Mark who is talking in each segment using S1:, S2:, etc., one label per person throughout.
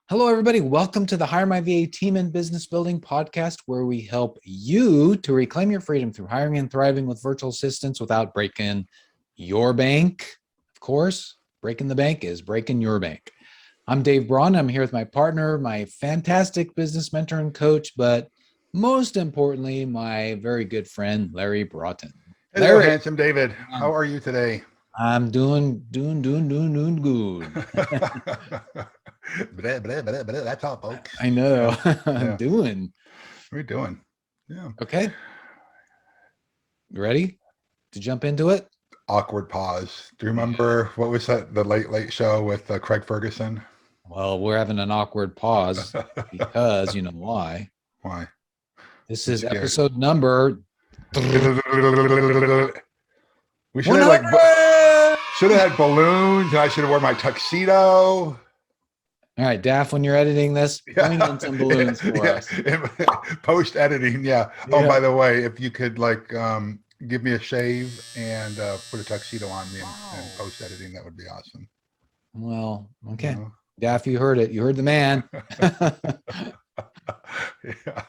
S1: Hello, everybody. Welcome to the HireMyVA Team and Business Building podcast, where we help you to reclaim your freedom through hiring and thriving with virtual assistants without breaking your bank. Of course, breaking the bank is breaking your bank. I'm Dave Broughton. I'm here with my partner, my fantastic business mentor and coach, but most importantly, my very good friend, Larry Broughton.
S2: Hello,
S1: Larry,
S2: handsome David. How are you today?
S1: I'm doing good.
S2: Blah, blah, blah, blah. That's all, folks.
S1: I know.
S2: Yeah,
S1: I'm
S2: yeah.
S1: doing.
S2: What are you doing? Yeah.
S1: Okay. You ready to jump into it?
S2: Awkward pause. Do you
S1: Yeah.
S2: remember what was that? The Late Late Show with Craig Ferguson?
S1: Well, we're having an awkward pause because you know why.
S2: Why?
S1: This
S2: I'm
S1: is
S2: scared.
S1: episode number
S2: We should have
S1: 100.
S2: had balloons, and I should have worn my tuxedo.
S1: All right, Daff, when you're editing this, bring in some balloons for
S2: Yeah.
S1: us.
S2: Post editing, yeah. Oh,
S1: Yeah.
S2: by the way, if you could give me a shave and put a tuxedo on me and post editing, that would be awesome.
S1: Well,
S2: You
S1: okay.
S2: know?
S1: Daff, you heard it. You heard the man.
S2: Yeah.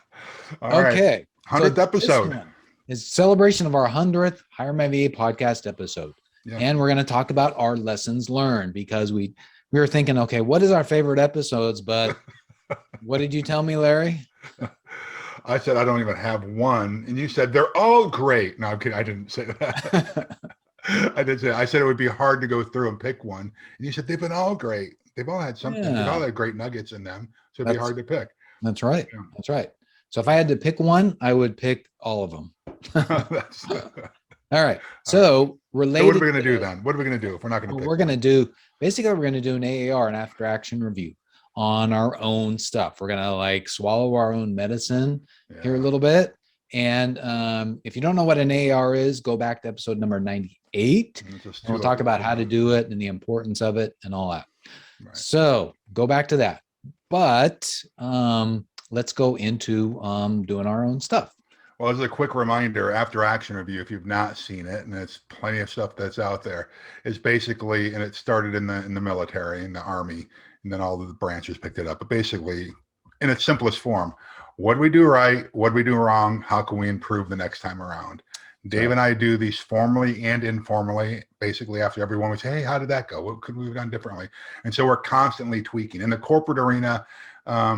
S2: All right.
S1: Okay. So
S2: 100th
S1: this
S2: episode.
S1: one is celebration of our 100th Hire My VA podcast episode.
S2: Yeah.
S1: And we're going to talk about our lessons learned because we were thinking, okay, what is our favorite episodes? But what did you tell me, Larry?
S2: I said I don't even have one, and you said they're all great. No, I'm kidding. I didn't say that. I said it would be hard to go through and pick one, and you said they've been all great. They've all had something. They've all had great nuggets in them, so it'd be hard to pick.
S1: That's right.
S2: Yeah.
S1: That's right. So if I had to pick one, I would pick all of them. All right. So related.
S2: So what are we going to do then? What are we going to do if we're not going to pick?
S1: We're going to do basically we're going to do an AAR, an after action review on our own stuff. We're going to swallow our own medicine here a little bit. And if you don't know what an AAR is, go back to episode number 98. And we'll talk about how to do it and the importance of it and all that. Right. So go back to that. But let's go into doing our own stuff.
S2: Well, as a quick reminder, after action review, if you've not seen it, and it's plenty of stuff that's out there, is basically, and it started in the military, in the Army, and then all of the branches picked it up. But basically, in its simplest form, what do we do right? What do we do wrong? How can we improve the next time around? Dave and I do these formally and informally. Basically, after everyone, we say, hey, how did that go? What could we have done differently? And so we're constantly tweaking. In the corporate arena, a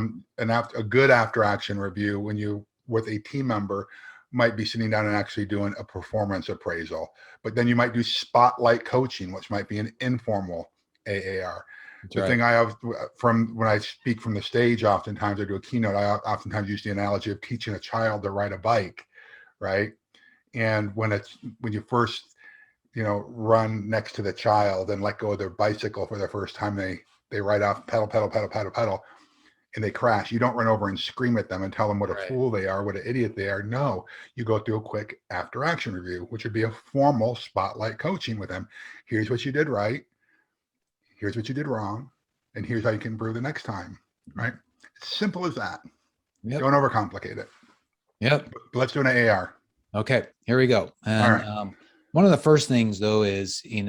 S2: good after action review, when you with a team member, might be sitting down and actually doing a performance appraisal. But then you might do spotlight coaching, which might be an informal AAR. The thing I have from when I speak from the stage, oftentimes I do a keynote, I oftentimes use the analogy of teaching a child to ride a bike, right? And when you first, run next to the child and let go of their bicycle for the first time, they ride off, pedal, pedal, pedal, pedal, pedal, and they crash. You don't run over and scream at them and tell them what a fool they are, what an idiot they are. No, you go through a quick after action review, which would be a formal spotlight coaching with them. Here's what you did right. Here's what you did wrong. And here's how you can improve the next time, right? It's simple as that. Yep. Don't overcomplicate it.
S1: Yep.
S2: But let's do an AAR.
S1: Okay, here we go. And all right. One of the first things though is, we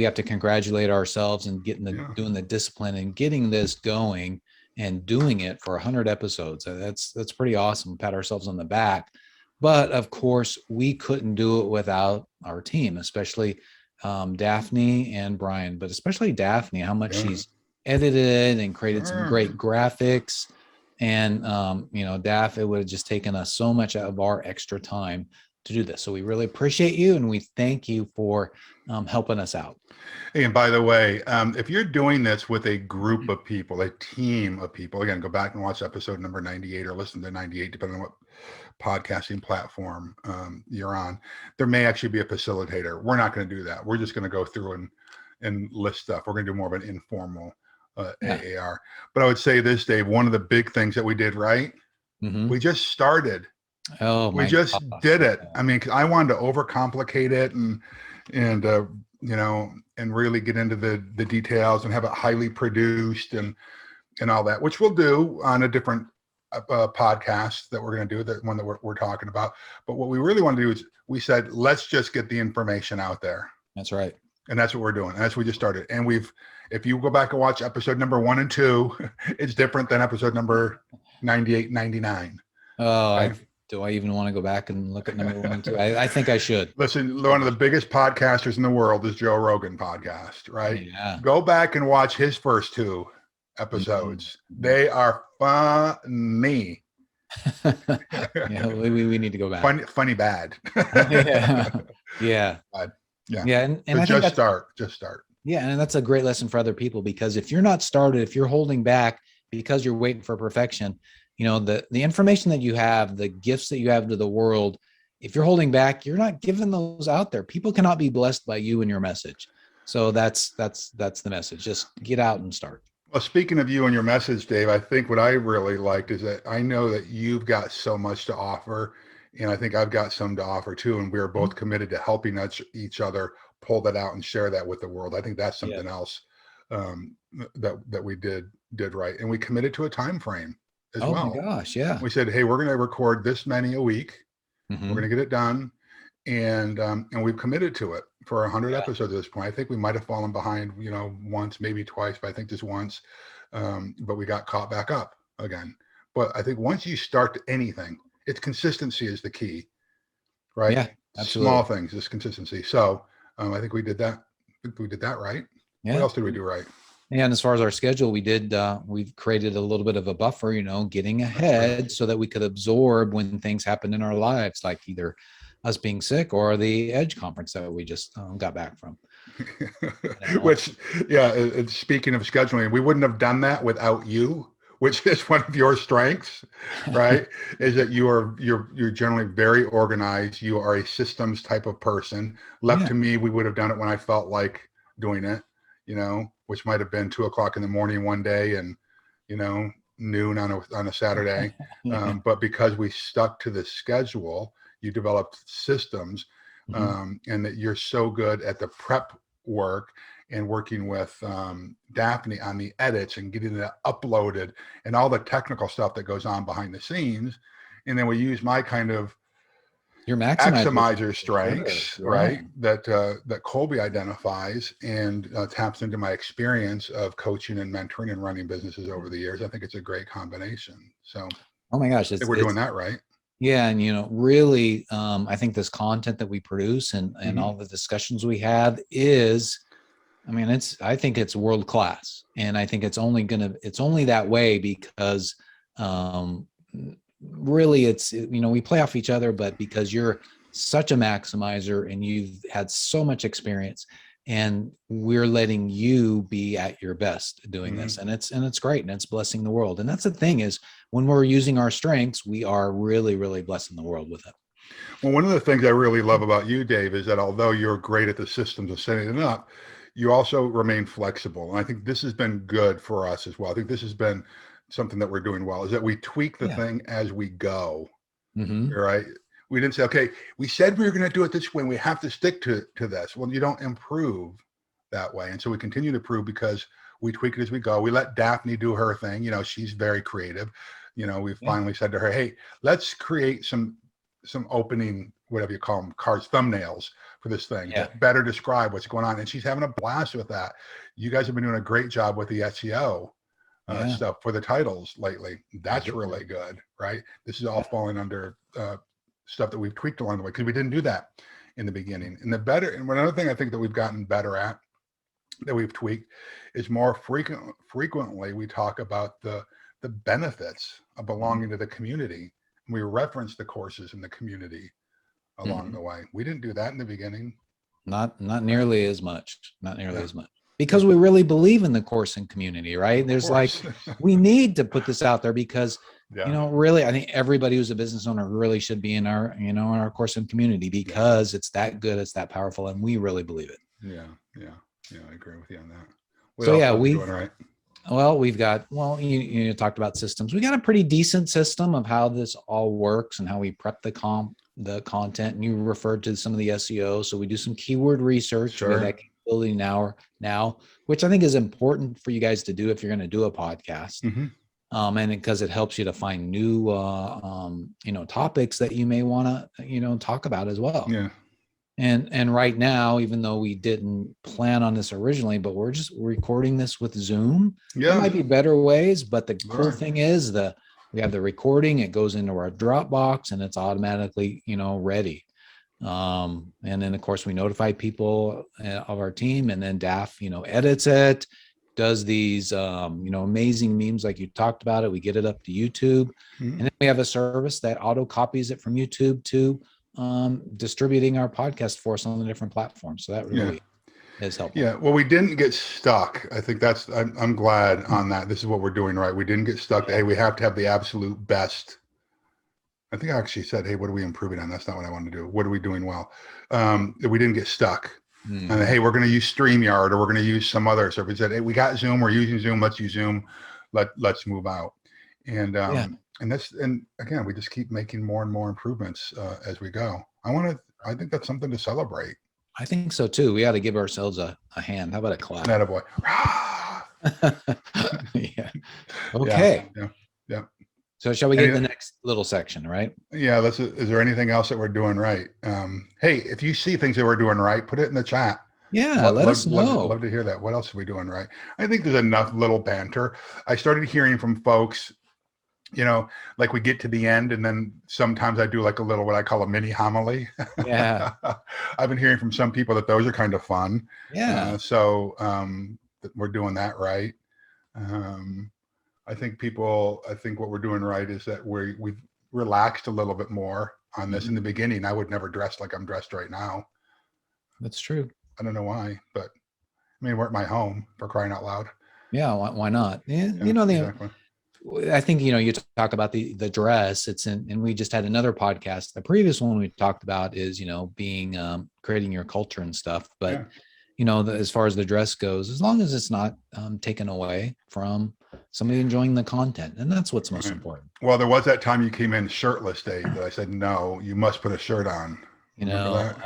S1: have to congratulate ourselves and doing the discipline and getting this going and doing it for 100 episodes. That's pretty awesome. Pat ourselves on the back. But of course, we couldn't do it without our team, especially Daphne and Brian, but especially Daphne, how much she's edited and created some great graphics. And, Daph, it would have just taken us so much of our extra time to do this. So we really appreciate you. And we thank you for helping us out.
S2: Hey, and by the way, if you're doing this with a group of people, a team of people, again, go back and watch episode number 98 or listen to 98, depending on what podcasting platform you're on. There may actually be a facilitator. We're not going to do that. We're just going to go through and list stuff. We're going to do more of an informal AAR. But I would say this, Dave, one of the big things that we did right, we just started. We just did it. I mean, 'cause I wanted to overcomplicate it and really get into the details and have it highly produced and all that, which we'll do on a different podcast that we're going to do, the one that we're talking about. But what we really want to do is we said, let's just get the information out there.
S1: That's right.
S2: And that's what we're doing. And that's what we just started. And if you go back and watch episode number 1 and 2, it's different than episode number 98, 99.
S1: Oh,
S2: Okay?
S1: do I even want to go back and look at number 1 and 2? I think I should.
S2: Listen, one of the biggest podcasters in the world is Joe Rogan podcast, right?
S1: Yeah.
S2: Go back and watch his first 2 episodes.
S1: Mm-hmm.
S2: They are funny.
S1: Yeah, we need to go back.
S2: Funny bad.
S1: Yeah.
S2: Yeah.
S1: And I
S2: just
S1: think
S2: start.
S1: Yeah. And that's a great lesson for other people, because if you're not started, if you're holding back because you're waiting for perfection, the information that you have, the gifts that you have to the world, if you're holding back, you're not giving those out there. People cannot be blessed by you and your message. So that's the message. Just get out and start.
S2: Well, speaking of you and your message, Dave, I think what I really liked is that I know that you've got so much to offer, and I think I've got some to offer too. And we are both committed to helping each other pull that out and share that with the world. I think that's something else that we did right. And we committed to a time frame as well.
S1: Oh my gosh, yeah.
S2: We said, hey, we're going to record this many a week.
S1: Mm-hmm.
S2: We're going to get it done. And we've committed to it for 100 episodes at this point. I think we might have fallen behind, once, maybe twice, but I think just once. But we got caught back up again. But I think once you start anything, it's consistency is the key, right?
S1: Yeah, absolutely.
S2: Small things, just consistency. So I think we did that. I think we did that right. Yeah. What else did we do right?
S1: And as far as our schedule, we've created a little bit of a buffer, getting ahead so that we could absorb when things happen in our lives, like either us being sick or the Edge conference that we just got back from.
S2: Which, speaking of scheduling, we wouldn't have done that without you, which is one of your strengths, right? Is that you're generally very organized. You are a systems type of person. Left to me, we would have done it when I felt like doing it, which might have been 2:00 in the morning one day and, noon on a Saturday. But because we stuck to the schedule, you developed systems, and that you're so good at the prep work and working with Daphne on the edits and getting it uploaded and all the technical stuff that goes on behind the scenes. And then we use my kind of
S1: your
S2: maximizer strengths, right? That Colby identifies and taps into my experience of coaching and mentoring and running businesses over the years. I think it's a great combination. So,
S1: oh my gosh,
S2: we're doing that right.
S1: Yeah. And, really, I think this content that we produce and all the discussions we have is, I think it's world-class. And I think it's only that way because, really it's, we play off each other, but because you're such a maximizer and you've had so much experience and we're letting you be at your best doing this. And it's great. And it's blessing the world. And that's the thing is when we're using our strengths, we are really, really blessing the world with it.
S2: Well, one of the things I really love about you, Dave, is that although you're great at the systems of setting it up, you also remain flexible. And I think this has been good for us as well. I think this has been something that we're doing well, is that we tweak the thing as we go, right? We didn't say, okay, we said we were going to do it this way and we have to stick to this. Well, you don't improve that way. And so we continue to improve because we tweak it as we go. We let Daphne do her thing. She's very creative. We finally said to her, hey, let's create some opening, whatever you call them, cards, thumbnails for this thing that better describe what's going on. And she's having a blast with that. You guys have been doing a great job with the SEO stuff for the titles lately. That's really good, right? This is all falling under stuff that we've tweaked along the way because we didn't do that in the beginning. And another thing I think that we've gotten better at, that we've tweaked, is more frequently we talk about the benefits of belonging to the community. We reference the courses in the community along the way. We didn't do that in the beginning.
S1: Not nearly as much. Not nearly as much. Because we really believe in the course and community, right? There's we need to put this out there because, really, I think everybody who's a business owner really should be in our, our course and community because it's that good, it's that powerful, and we really believe it.
S2: Yeah, I agree with you on that.
S1: We've got, you talked about systems. We got a pretty decent system of how this all works and how we prep the content. And you referred to some of the SEO. So we do some keyword research.
S2: Sure.
S1: That capability now, which I think is important for you guys to do if you're going to do a podcast. And because it helps you to find new, topics that you may want to, talk about as well.
S2: Yeah.
S1: And right now, even though we didn't plan on this originally, but we're just recording this with Zoom. There
S2: Yeah,
S1: might be better ways, but the
S2: there
S1: cool
S2: are.
S1: thing is we have the recording, it goes into our Dropbox and it's automatically, ready. And then of course we notify people of our team, and then DAF, edits it, does these amazing memes like you talked about it. We get it up to YouTube,
S2: Mhm.
S1: and then we have a service that auto copies it from YouTube to distributing our podcast for us on the different platforms. So that
S2: Yeah.
S1: really is helpful.
S2: Yeah. Well, we didn't get stuck. I think I'm glad on that. This is what we're doing right. We didn't get stuck. Hey, we have to have the absolute best. I think I actually said, hey, what are we improving on? That's not what I wanted to do. What are we doing well? We didn't get stuck. And hey, we're going to use StreamYard, or we're going to use some other. So we said, hey, we got Zoom. We're using Zoom. Let's use Zoom. Let's move out. And
S1: Yeah,
S2: and again, we just keep making more and more improvements as we go. I think that's something to celebrate.
S1: I think so too. We ought to give ourselves a hand. How about a clap?
S2: Attaboy.
S1: Yeah.
S2: Yeah.
S1: Okay.
S2: Yeah. Yeah.
S1: So shall we get
S2: Any,
S1: the next little section, right?
S2: yeah. Is there anything else that we're doing right? Hey, if you see things that we're doing right, put it in the chat.
S1: Yeah, let us know.
S2: Love to hear that. What else are we doing right? I think there's enough little banter. I started hearing from folks, like we get to the end, and then sometimes I do like a little, what I call a mini homily.
S1: Yeah.
S2: I've been hearing from some people that those are kind of fun.
S1: Yeah.
S2: So we're doing that right. I think what we're doing right is that we've relaxed a little bit more on this. In the beginning, I would never dress like I'm dressed right now.
S1: That's true.
S2: I don't know why, but I mean, we're at my home, for crying out loud.
S1: Yeah, why not? Yeah,
S2: Yeah, exactly.
S1: I think you talk about the dress. And we just had another podcast. The previous one we talked about is being creating your culture and stuff. But as far as the dress goes, as long as it's not taken away from somebody enjoying the content, and that's what's most important.
S2: Well, there was that time you came in shirtless, Dave, that I said, no, you must put a shirt on. Remember that?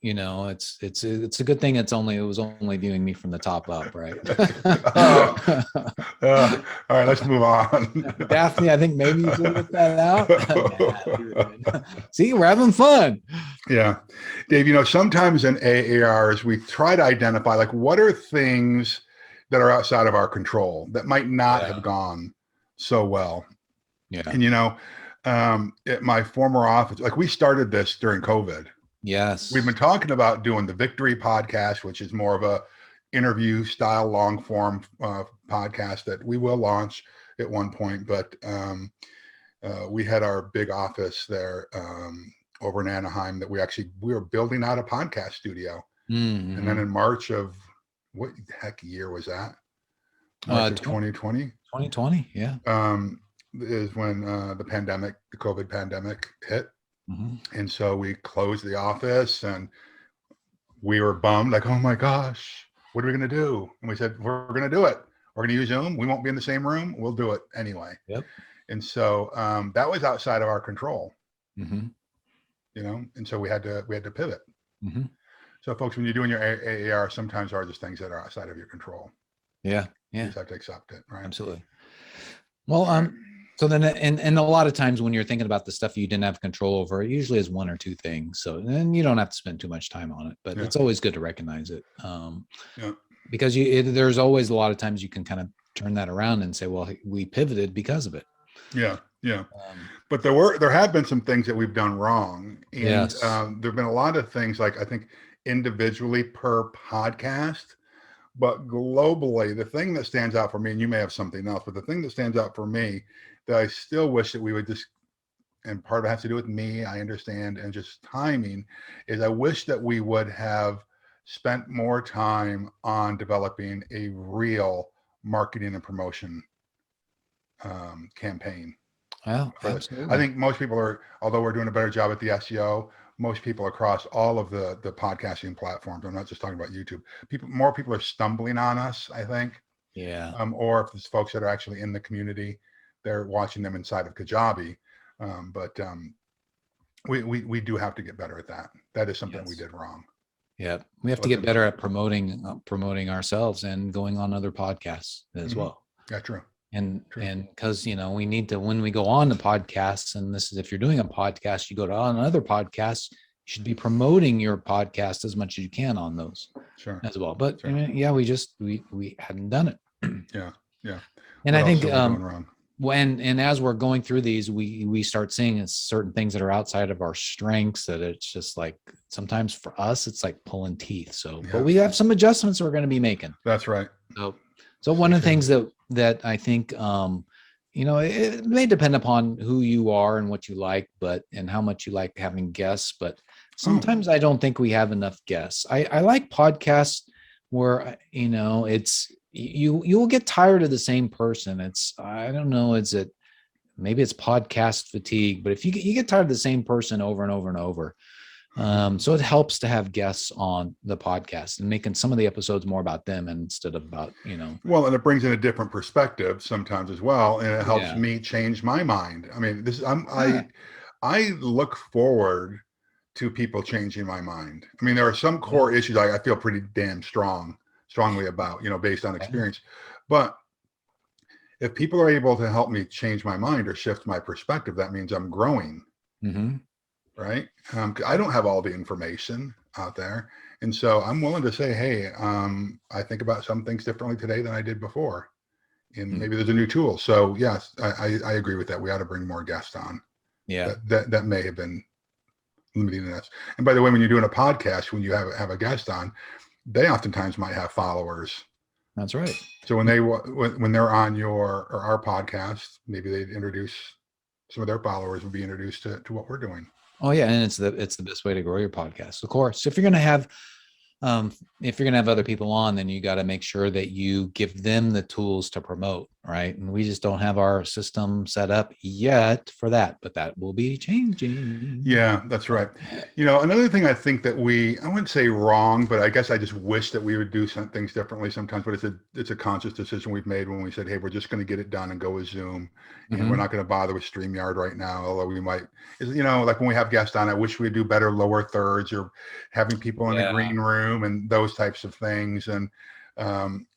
S1: It's a good thing it was only viewing me from the top up, right?
S2: All right, let's move on.
S1: Daphne, I think maybe you can get that out. See, we're having fun.
S2: Yeah. Dave, sometimes in AARs, we try to identify, like, what are things that are outside of our control that might not have gone so well.
S1: Yeah.
S2: And, at my former office, like, we started this during COVID.
S1: Yes.
S2: We've been talking about doing the Victory podcast, which is more of a interview style, long form podcast that we will launch at one point. But we had our big office there over in Anaheim that we were building out a podcast studio.
S1: Mm-hmm.
S2: And then in March of, what the heck year was that? March of 2020.
S1: 2020, yeah.
S2: Is when the COVID pandemic hit.
S1: Mm-hmm.
S2: And so we closed the office, and we were bummed, like, oh my gosh, what are we going to do? And we said, we're going to do it. We're going to use Zoom. We won't be in the same room. We'll do it anyway.
S1: Yep.
S2: And so that was outside of our control,
S1: mm-hmm.
S2: And so we had to pivot.
S1: Mm-hmm.
S2: So folks, when you're doing your AAR, sometimes there are just things that are outside of your control.
S1: Yeah.
S2: You just have to accept it, right?
S1: Absolutely. Well, so then, and a lot of times when you're thinking about the stuff you didn't have control over, it usually is one or two things. So then you don't have to spend too much time on it, but it's always good to recognize it. Because there's always a lot of times you can kind of turn that around and say, well, we pivoted because of it.
S2: Yeah. Yeah. But there have been some things that we've done wrong. And
S1: yes.
S2: There've been a lot of things, like, I think individually per podcast, but globally, the thing that stands out for me, and you may have something else, but the thing that stands out for me that I still wish that we would just, and part of it has to do with me, I understand, and just timing, is I wish that we would have spent more time on developing a real marketing and promotion campaign.
S1: Well, absolutely.
S2: I think most people are, although we're doing a better job at the SEO, most people across all of the podcasting platforms, I'm not just talking about YouTube, more people are stumbling on us, I think.
S1: Yeah.
S2: Or if it's folks that are actually in the community, they're watching them inside of Kajabi. But we do have to get better at that. That is something we did wrong.
S1: Yeah. We have to get better at promoting ourselves and going on other podcasts as well.
S2: Yeah, true.
S1: And because, we need to, when we go on the podcasts, and this is, if you're doing a podcast, you go to on other podcasts, you should be promoting your podcast as much as you can on those as well. But
S2: Sure.
S1: I mean, yeah, we hadn't done it.
S2: Yeah.
S1: And
S2: What
S1: I
S2: else
S1: think
S2: are we doing wrong?
S1: and as we're going through these, we start seeing certain things that are outside of our strengths, that it's just like sometimes for us it's like pulling teeth. So but we have some adjustments we're going to be making.
S2: That's right.
S1: So one of the things that I think it may depend upon who you are and what you like, and how much you like having guests, but sometimes I don't think we have enough guests. I like podcasts where it's you will get tired of the same person. I don't know, maybe it's podcast fatigue, but if you get tired of the same person over and over and over. So it helps to have guests on the podcast and making some of the episodes more about them instead of about,
S2: Well, and it brings in a different perspective sometimes as well. And it helps me change my mind. I mean, I look forward to people changing my mind. I mean, there are some core issues I feel pretty damn strongly about, based on experience. But if people are able to help me change my mind or shift my perspective, that means I'm growing.
S1: Mm-hmm.
S2: Right. I don't have all the information out there. And so I'm willing to say, hey, I think about some things differently today than I did before. And maybe there's a new tool. So yes, I agree with that. We ought to bring more guests on.
S1: Yeah.
S2: That may have been limiting us. And by the way, when you're doing a podcast, when you have a guest on, they oftentimes might have followers.
S1: That's right.
S2: So when they're on our podcast, maybe they'd introduce some of their followers would be introduced to what we're doing.
S1: Oh yeah, and it's the best way to grow your podcast. Of course, if you're going to have other people on, then you got to make sure that you give them the tools to promote, right? And we just don't have our system set up yet for that, but that will be changing.
S2: Yeah, that's right. Another thing I think that I wouldn't say wrong, but I guess I just wish that we would do some things differently sometimes, but it's a conscious decision we've made when we said, hey, we're just going to get it done and go with Zoom. And we're not going to bother with StreamYard right now, although we might, like when we have guests on, I wish we'd do better lower thirds or having people in the green room and those types of things. And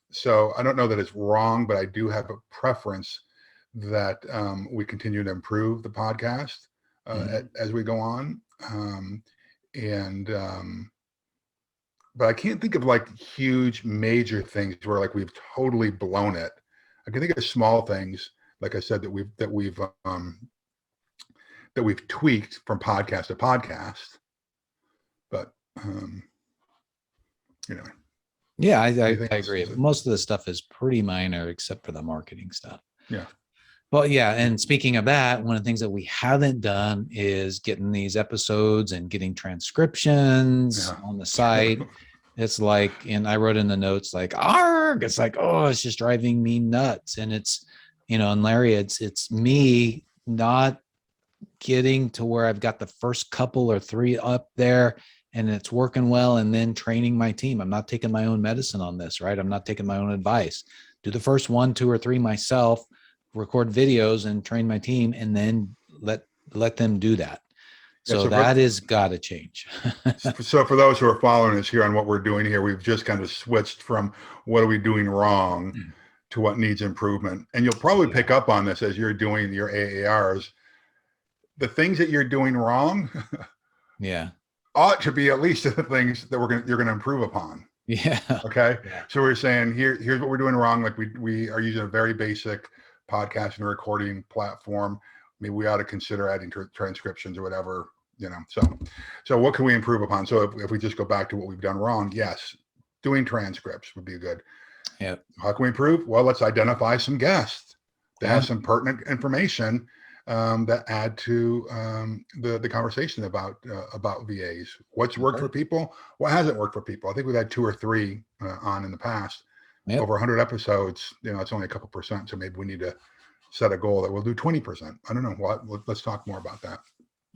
S2: so I don't know that it's wrong, but I do have a preference that we continue to improve the podcast as we go on. But I can't think of like huge major things where like we've totally blown it. I can think of small things, like I said, that we've tweaked from podcast to podcast. But
S1: yeah, I agree. Most of the stuff is pretty minor except for the marketing stuff.
S2: Yeah.
S1: Well, yeah. And speaking of that, one of the things that we haven't done is getting these episodes and getting transcriptions on the site. It's like, and I wrote in the notes like, arg, it's like, oh, it's just driving me nuts. And it's, and Larry, it's me not getting to where I've got the first couple or three up there and it's working well, and then training my team. I'm not taking my own medicine on this, right? I'm not taking my own advice. Do the first 1, 2, or 3 myself, record videos and train my team, and then let them do that. So that is got to change.
S2: So for those who are following us here on what we're doing here, we've just kind of switched from what are we doing wrong to what needs improvement. And you'll probably pick up on this as you're doing your AARs. The things that you're doing wrong ought to be at least the things that you're going to improve upon.
S1: Yeah.
S2: Okay. Yeah. So we're saying here's what we're doing wrong. Like we are using a very basic podcast and recording platform. Maybe we ought to consider adding transcriptions or whatever, So what can we improve upon? So if we just go back to what we've done wrong, yes, doing transcripts would be good.
S1: Yeah.
S2: How can we improve? Well, let's identify some guests that have some pertinent information that add to the conversation about VAs. What's worked for people? What hasn't worked for people? I think we've had 2 or 3 on in the past. Over 100 episodes. It's only a couple percent. So maybe we need to set a goal that we'll do 20%. I don't know. Let's talk more about that.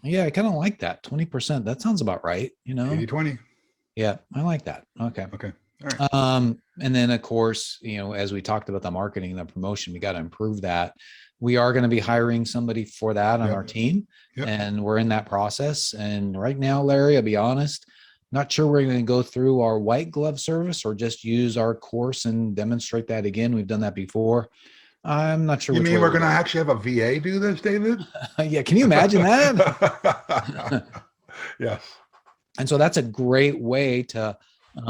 S1: Yeah, I kind of like that. 20%. That sounds about right.
S2: 80-20.
S1: Yeah, I like that. Okay.
S2: All right.
S1: And then of course, as we talked about the marketing and the promotion, we got to improve that. We are going to be hiring somebody for that on our team, and we're in that process. And right now, Larry, I'll be honest, not sure we're going to go through our white glove service or just use our course and demonstrate that again. We've done that before. I'm not sure.
S2: You mean we're going to actually have a VA do this, David?
S1: Yeah. Can you imagine that?
S2: Yes.
S1: And so that's a great way to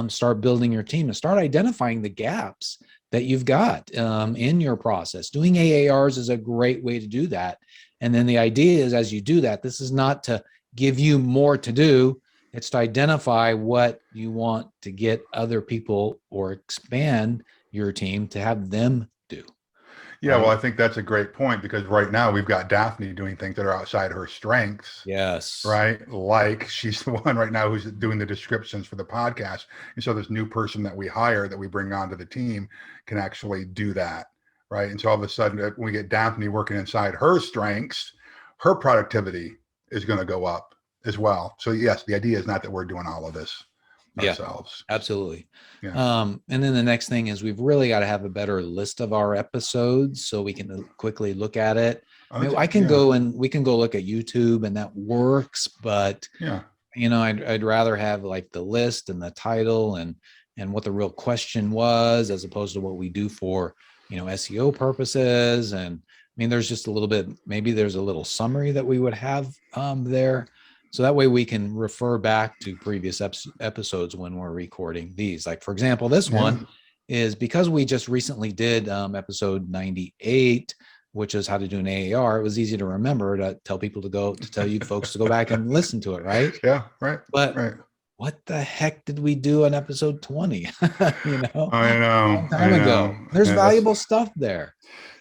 S1: start building your team and start identifying the gaps that you've got in your process. Doing AARs is a great way to do that. And then the idea is, as you do that, this is not to give you more to do. It's to identify what you want to get other people or expand your team to have them do.
S2: Yeah, well,
S1: Right?
S2: I think that's a great point because right now we've got Daphne doing things that are outside her strengths,
S1: Yes.
S2: right? Like she's the one right now who's doing the descriptions for the podcast. And so this new person that we hire, that we bring onto the team, can actually do that, right? And so all of a sudden, when we get Daphne working inside her strengths, her productivity is going to go up as well. So yes, the idea is not that we're doing all of this
S1: Yeah,
S2: ourselves.
S1: absolutely.
S2: Yeah.
S1: And then the next thing is we've really got to have a better list of our episodes so we can quickly look at it. I mean, I can go and we can go look at YouTube and that works, but
S2: yeah,
S1: I'd rather have like the list and the title and what the real question was, as opposed to what we do for, SEO purposes. And I mean, there's just a little bit, maybe there's a little summary that we would have there. So that way we can refer back to previous episodes when we're recording these. Like, for example, this one is because we just recently did episode 98, which is how to do an AAR. It was easy to remember to tell people to tell you folks to go back and listen to it, right?
S2: Yeah, right.
S1: But
S2: right.
S1: what the heck did we do on episode 20?
S2: I know.
S1: A long time ago. There's valuable stuff there.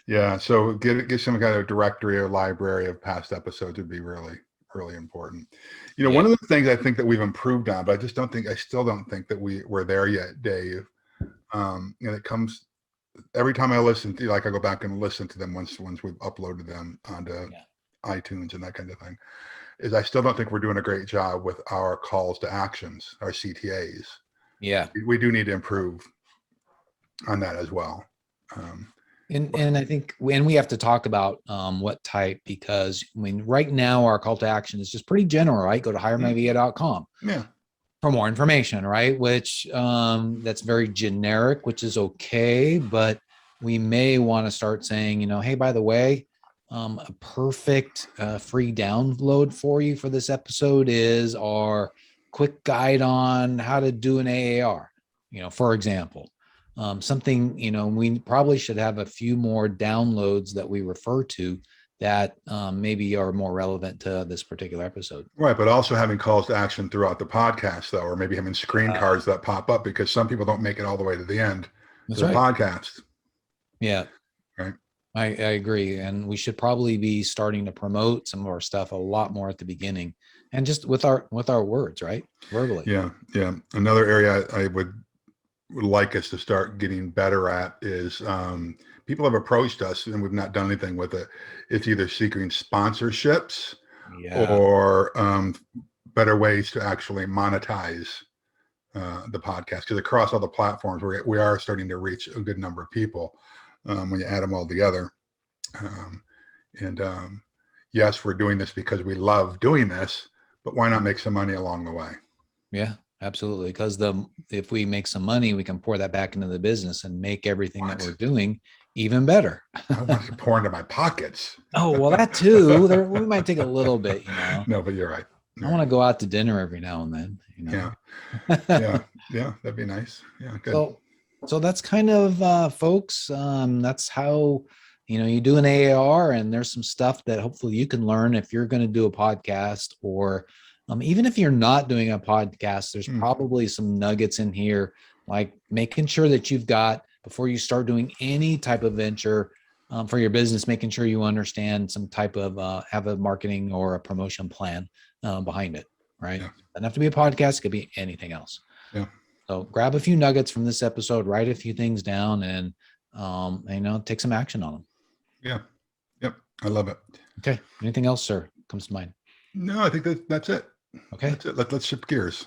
S2: Yeah, so get some kind of directory or library of past episodes would be really, really important. One of the things I think that we've improved on, but I still don't think that we're there yet, Dave. It comes every time I listen to, like I go back and listen to them once we've uploaded them onto iTunes and that kind of thing, is I still don't think we're doing a great job with our calls to actions, our CTAs.
S1: Yeah.
S2: We do need to improve on that as well.
S1: And I think we have to talk about what type, because I mean, right now our call to action is just pretty general, right? Go to HireMyVA.com.
S2: Yeah.
S1: For more information, right? Which that's very generic, which is okay, but we may want to start saying, hey, by the way, a perfect free download for you for this episode is our quick guide on how to do an AAR, for example. Something, we probably should have a few more downloads that we refer to that maybe are more relevant to this particular episode.
S2: Right, but also having calls to action throughout the podcast, though, or maybe having screen cards that pop up, because some people don't make it all the way to the end of the podcast.
S1: Yeah.
S2: Right.
S1: I agree. And we should probably be starting to promote some of our stuff a lot more at the beginning, and just with our words, right? Verbally.
S2: Yeah. Yeah. Another area I would like us to start getting better at is people have approached us and we've not done anything with it. It's either seeking sponsorships or better ways to actually monetize the podcast, because across all the platforms we are starting to reach a good number of people when you add them all together. Yes, we're doing this because we love doing this, but why not make some money along the way?
S1: Yeah, absolutely. Because if we make some money, we can pour that back into the business and make everything that we're doing even better.
S2: I want to pour into my pockets.
S1: Oh, well, that too. We might take a little bit,
S2: No, but you're right.
S1: I want to go out to dinner every now and then.
S2: Yeah, that'd be nice. Yeah, good.
S1: So that's kind of, folks. That's how you do an AAR, and there's some stuff that hopefully you can learn if you're going to do a podcast, or even if you're not doing a podcast. There's probably some nuggets in here, like making sure that you've got, before you start doing any type of venture for your business, making sure you understand some type of have a marketing or a promotion plan behind it, right?
S2: Yeah.
S1: Doesn't have to be a podcast, it could be anything else.
S2: Yeah.
S1: So grab a few nuggets from this episode, write a few things down, and take some action on them.
S2: Yeah. Yep. I love it.
S1: Okay. Anything else, sir, comes to mind?
S2: No, I think that's it.
S1: Okay.
S2: That's it. Let's shift gears.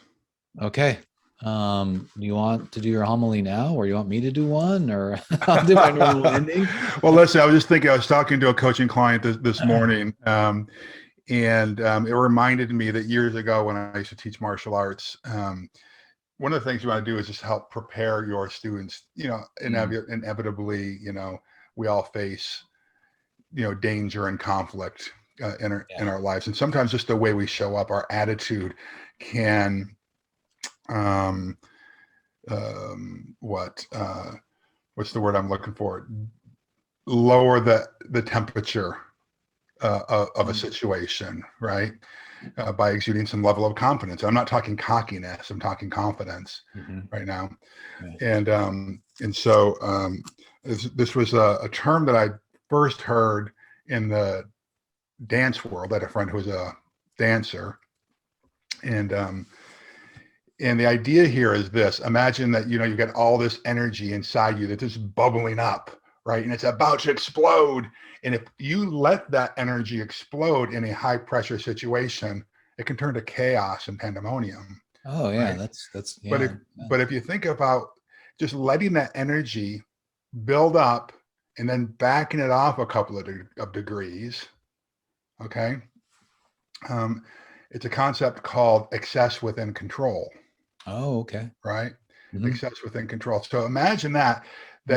S1: Okay. Do you want to do your homily now, or you want me to do one, or I'll do my normal ending?
S2: Well, listen, I was just thinking, I was talking to a coaching client this morning, and it reminded me that years ago when I used to teach martial arts, one of the things you want to do is just help prepare your students. Inevitably, we all face, danger and conflict in our lives. And sometimes just the way we show up, our attitude can, what's the word I'm looking for? Lower the temperature of a situation, right? By exuding some level of confidence. I'm not talking cockiness. I'm talking confidence right now. Yeah. And so this was a term that I first heard in the dance world. I had a friend who was a dancer, and the idea here is this: imagine that you get all this energy inside you that's just bubbling up, right? And it's about to explode. And if you let that energy explode in a high pressure situation, it can turn to chaos and pandemonium.
S1: Oh yeah,
S2: right?
S1: that's
S2: yeah. But if you think about just letting that energy build up and then backing it off a couple of degrees, okay? It's a concept called excess within control.
S1: Oh, okay.
S2: Right? Excess within control. So imagine that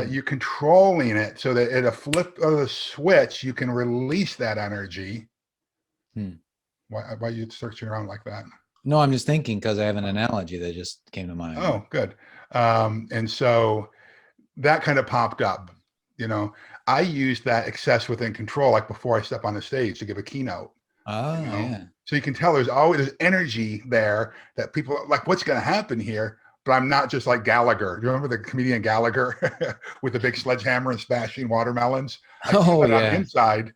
S2: you're controlling it so that at a flip of the switch, you can release that energy. Why are you searching around like that?
S1: No, I'm just thinking because I have an analogy that just came to mind.
S2: Oh, good. And so that kind of popped up. I use that excess within control, like before I step on the stage to give a keynote.
S1: Oh, yeah.
S2: So you can tell there's energy there that people are like, what's going to happen here? But I'm not just like Gallagher. Do you remember the comedian Gallagher with the big sledgehammer and smashing watermelons? I feel it on the inside,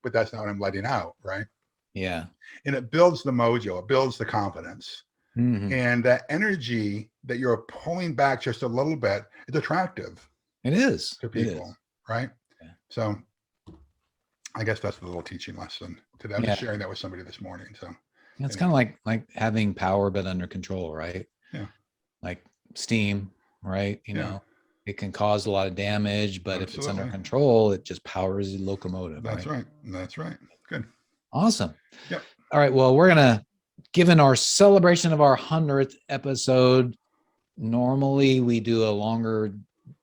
S2: but that's not what I'm letting out, right?
S1: Yeah.
S2: And it builds the mojo. It builds the confidence. And that energy that you're pulling back just a little bit is attractive.
S1: It is
S2: to people, right? Yeah. So I guess that's the little teaching lesson today. I'm just sharing that with somebody this morning. So
S1: it's kind of like having power but under control, right?
S2: Yeah.
S1: Like steam, right? You know, it can cause a lot of damage, but if it's under control, it just powers the locomotive.
S2: That's right. That's right. Good.
S1: Awesome.
S2: Yep.
S1: All right. Well, we're gonna, given our celebration of our 100th episode, normally we do a longer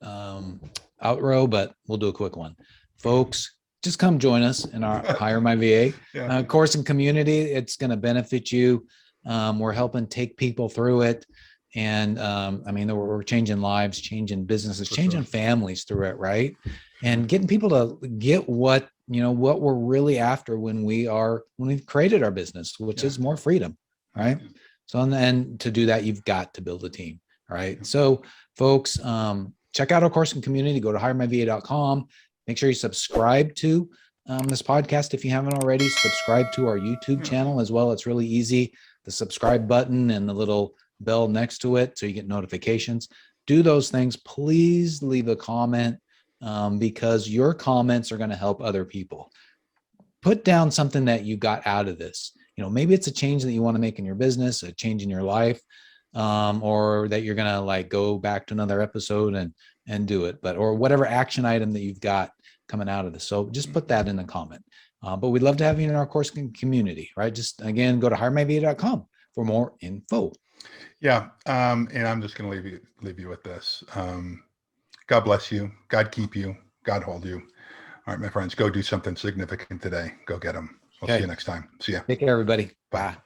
S1: outro, but we'll do a quick one. Folks, just come join us in our HireMyVA course and community. It's going to benefit you. We're helping take people through it. And I mean, we're changing lives, changing businesses, changing families through it, right? And getting people to get what we're really after when we've created our business, which is more freedom, right? So, and to do that, you've got to build a team. All right. So folks, check out our course and community, go to HireMyVA.com. Make sure you subscribe to this podcast. If you haven't already, subscribe to our YouTube channel as well. It's really easy. The subscribe button and the little bell next to it, so you get notifications. Do those things. Please leave a comment because your comments are going to help other people. Put down something that you got out of this. Maybe it's a change that you want to make in your business, a change in your life. Or that you're going to like go back to another episode and do it, or whatever action item that you've got coming out of this. So just put that in the comment. But we'd love to have you in our course community, right? Just again, go to HireMyVA.com for more info.
S2: Yeah. And I'm just going to leave you with this. God bless you. God keep you. God hold you. All right, my friends, go do something significant today. Go get them. We'll see you next time. See ya.
S1: Take care, everybody. Bye.